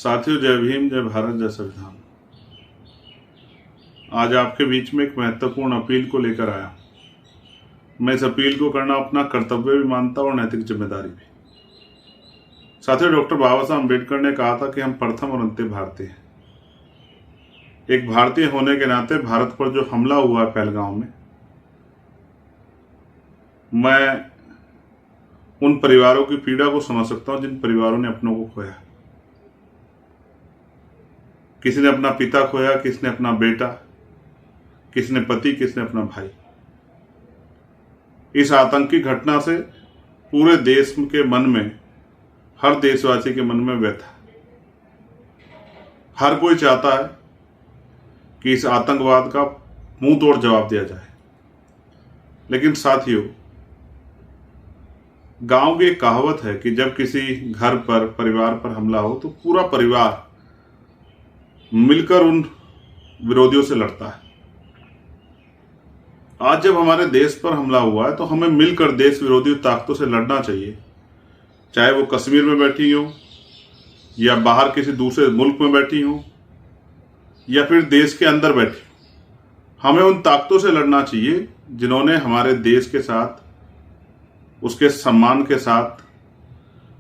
साथियों, जय भीम, जय भारत, जय संविधान। आज आपके बीच में एक महत्वपूर्ण अपील को लेकर आया। मैं इस अपील को करना अपना कर्तव्य भी मानता हूं और नैतिक जिम्मेदारी भी। साथियों, डॉक्टर बाबा साहब अम्बेडकर ने कहा था कि हम प्रथम और अंतिम भारतीय हैं। एक भारतीय होने के नाते भारत पर जो हमला हुआ है पहलगांव में, मैं उन परिवारों की पीड़ा को समझ सकता हूं जिन परिवारों ने अपनों को खोया। किसी ने अपना पिता खोया, किसी ने अपना बेटा, किसी ने पति, किसी ने अपना भाई। इस आतंकी घटना से पूरे देश के मन में, हर देशवासी के मन में व्यथा। हर कोई चाहता है कि इस आतंकवाद का मुंह तोड़ जवाब दिया जाए। लेकिन साथियों, गांव की एक कहावत है कि जब किसी घर पर, परिवार पर हमला हो तो पूरा परिवार मिलकर उन विरोधियों से लड़ता है। आज जब हमारे देश पर हमला हुआ है तो हमें मिलकर देश विरोधी ताकतों से लड़ना चाहिए, चाहे वो कश्मीर में बैठी हो या बाहर किसी दूसरे मुल्क में बैठी हो या फिर देश के अंदर बैठी। हमें उन ताकतों से लड़ना चाहिए जिन्होंने हमारे देश के साथ, उसके सम्मान के साथ,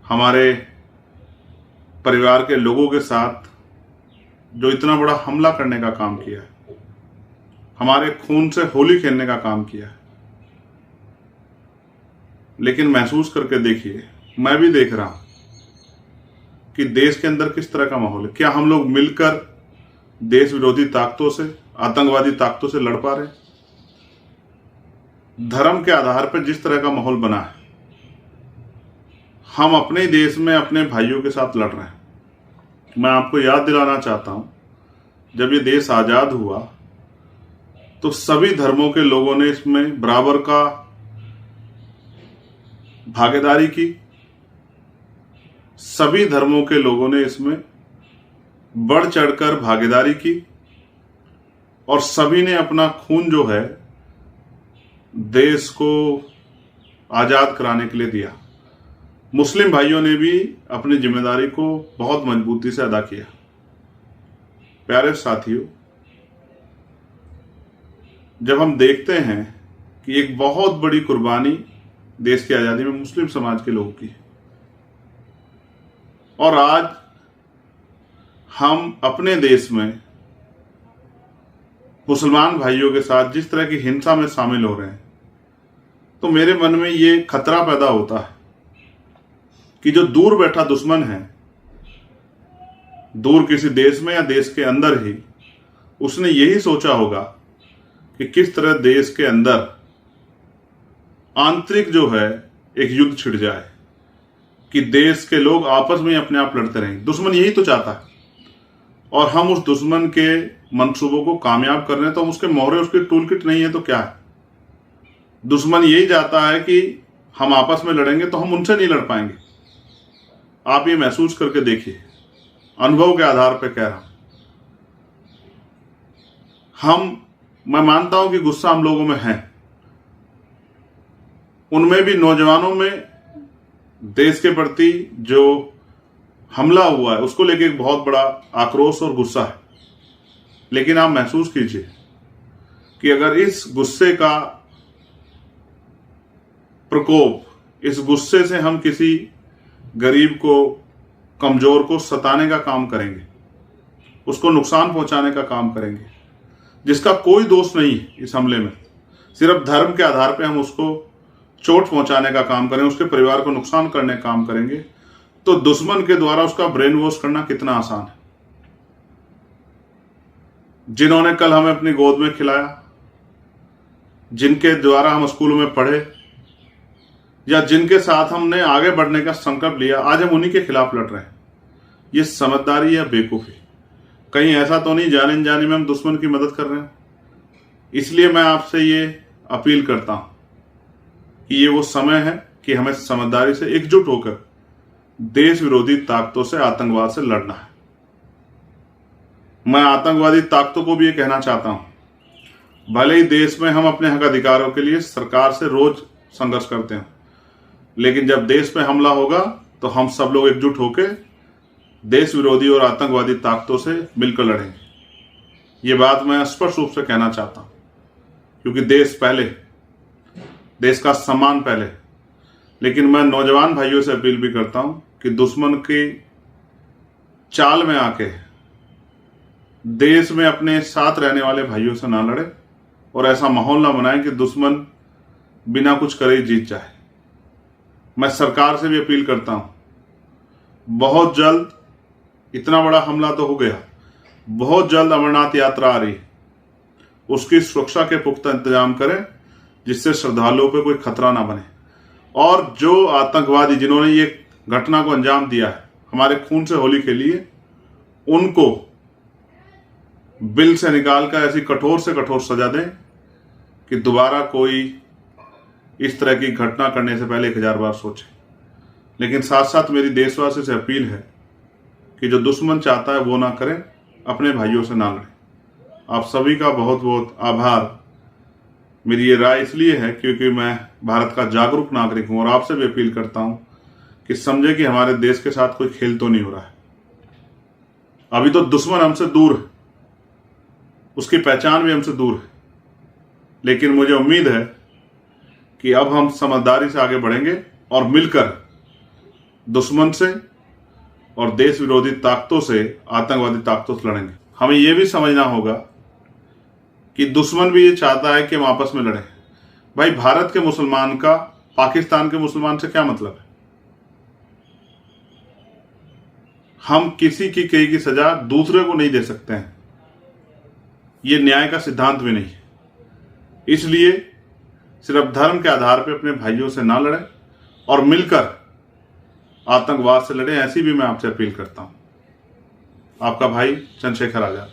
हमारे परिवार के लोगों के साथ जो इतना बड़ा हमला करने का काम किया है, हमारे खून से होली खेलने का काम किया है। लेकिन महसूस करके देखिए, मैं भी देख रहा हूं कि देश के अंदर किस तरह का माहौल है। क्या हम लोग मिलकर देश विरोधी ताकतों से, आतंकवादी ताकतों से लड़ पा रहे हैं? धर्म के आधार पर जिस तरह का माहौल बना है, हम अपने देश में अपने भाइयों के साथ लड़ रहे हैं। मैं आपको याद दिलाना चाहता हूं, जब ये देश आजाद हुआ तो सभी धर्मों के लोगों ने इसमें बराबर का भागीदारी की। सभी धर्मों के लोगों ने इसमें बढ़ चढ़कर भागीदारी की और सभी ने अपना खून जो है देश को आजाद कराने के लिए दिया। मुस्लिम भाइयों ने भी अपनी जिम्मेदारी को बहुत मजबूती से अदा किया। प्यारे साथियों, जब हम देखते हैं कि एक बहुत बड़ी कुर्बानी देश की आजादी में मुस्लिम समाज के लोगों की है और आज हम अपने देश में मुसलमान भाइयों के साथ जिस तरह की हिंसा में शामिल हो रहे हैं, तो मेरे मन में ये खतरा पैदा होता है कि जो दूर बैठा दुश्मन है, दूर किसी देश में या देश के अंदर ही, उसने यही सोचा होगा कि किस तरह देश के अंदर आंतरिक जो है एक युद्ध छिड़ जाए, कि देश के लोग आपस में अपने आप लड़ते रहें। दुश्मन यही तो चाहता है और हम उस दुश्मन के मंसूबों को कामयाब कर रहे हैं। तो हम उसके मोहरे, उसकी टूल किट नहीं है तो क्या है? दुश्मन यही चाहता है कि हम आपस में लड़ेंगे तो हम उनसे नहीं लड़ पाएंगे। आप ये महसूस करके देखिए, अनुभव के आधार पर कह रहा हूं। मैं मानता हूं कि गुस्सा हम लोगों में है, उनमें भी नौजवानों में देश के प्रति जो हमला हुआ है उसको लेके एक बहुत बड़ा आक्रोश और गुस्सा है। लेकिन आप महसूस कीजिए कि अगर इस गुस्से का प्रकोप, इस गुस्से से हम किसी गरीब को, कमजोर को सताने का काम करेंगे, उसको नुकसान पहुंचाने का काम करेंगे, जिसका कोई दोष नहीं इस हमले में, सिर्फ धर्म के आधार पे हम उसको चोट पहुंचाने का काम करें, उसके परिवार को नुकसान करने का काम करेंगे, तो दुश्मन के द्वारा उसका ब्रेन वॉश करना कितना आसान है। जिन्होंने कल हमें अपनी गोद में खिलाया, जिनके द्वारा हम स्कूलों में पढ़े या जिनके साथ हमने आगे बढ़ने का संकल्प लिया, आज हम उन्हीं के खिलाफ लड़ रहे हैं। ये समझदारी या बेवकूफी? कहीं ऐसा तो नहीं जाने अनजाने में हम दुश्मन की मदद कर रहे हैं? इसलिए मैं आपसे ये अपील करता हूं कि ये वो समय है कि हमें समझदारी से एकजुट होकर देश विरोधी ताकतों से, आतंकवाद से लड़ना है। मैं आतंकवादी ताकतों को भी ये कहना चाहता हूं, भले ही देश में हम अपने हक अधिकारों के लिए सरकार से रोज संघर्ष करते हैं, लेकिन जब देश पे हमला होगा तो हम सब लोग एकजुट होकर देश विरोधी और आतंकवादी ताकतों से मिलकर लड़ेंगे। ये बात मैं स्पष्ट रूप से कहना चाहता हूं, क्योंकि देश पहले, देश का सम्मान पहले। लेकिन मैं नौजवान भाइयों से अपील भी करता हूं कि दुश्मन की चाल में आके देश में अपने साथ रहने वाले भाइयों से ना लड़े और ऐसा माहौल ना बनाए कि दुश्मन बिना कुछ करे ही जीत जाए। मैं सरकार से भी अपील करता हूं, बहुत जल्द, इतना बड़ा हमला तो हो गया, बहुत जल्द अमरनाथ यात्रा आ रही, उसकी सुरक्षा के पुख्ता इंतजाम करें जिससे श्रद्धालुओं पे कोई खतरा ना बने। और जो आतंकवादी जिन्होंने ये घटना को अंजाम दिया है, हमारे खून से होली खेली है, उनको बिल से निकालकर ऐसी कठोर से कठोर सजा दें कि दोबारा कोई इस तरह की घटना करने से पहले 1000 बार सोचे। लेकिन साथ साथ मेरी देशवासी से अपील है कि जो दुश्मन चाहता है वो ना करें, अपने भाइयों से ना लड़ें। आप सभी का बहुत बहुत आभार। मेरी ये राय इसलिए है क्योंकि मैं भारत का जागरूक नागरिक हूं और आपसे भी अपील करता हूं कि समझे कि हमारे देश के साथ कोई खेल तो नहीं हो रहा है। अभी तो दुश्मन हमसे दूर है, उसकी पहचान भी हमसे दूर है, लेकिन मुझे उम्मीद है कि अब हम समझदारी से आगे बढ़ेंगे और मिलकर दुश्मन से और देश विरोधी ताकतों से, आतंकवादी ताकतों से लड़ेंगे। हमें यह भी समझना होगा कि दुश्मन भी ये चाहता है कि हम आपस में लड़ें। भाई, भारत के मुसलमान का पाकिस्तान के मुसलमान से क्या मतलब है? हम किसी की कई की सजा दूसरे को नहीं दे सकते हैं, ये न्याय का सिद्धांत भी नहीं है। इसलिए सिर्फ धर्म के आधार पर अपने भाइयों से ना लड़ें और मिलकर आतंकवाद से लड़ें, ऐसी भी मैं आपसे अपील करता हूं। आपका भाई चंद्रशेखर आजाद।